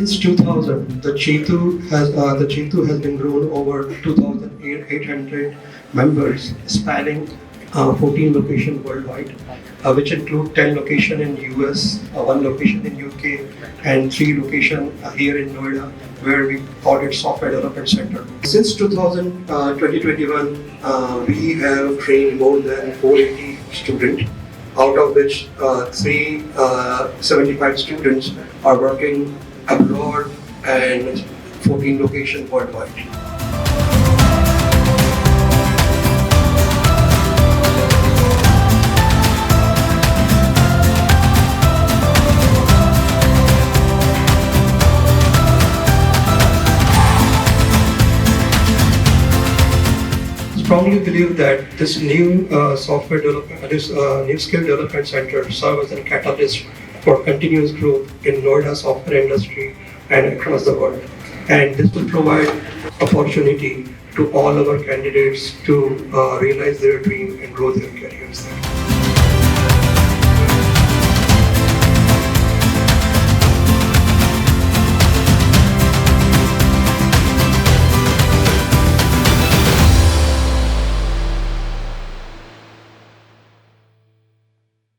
Since 2000, the Chetu has been grown over 2,800 members, spanning 14 locations worldwide, which include 10 locations in US, 1 location in UK, and 3 locations here in Noida, where we call it Software Development Center. Since 2021, we have trained more than 480 students, out of which 375 students are working abroad and 14 locations worldwide. Strongly believe that this new new skill development center serves as a catalyst for continuous growth in Noida software industry and across the world. And this will provide opportunity to all our candidates to realize their dream and grow their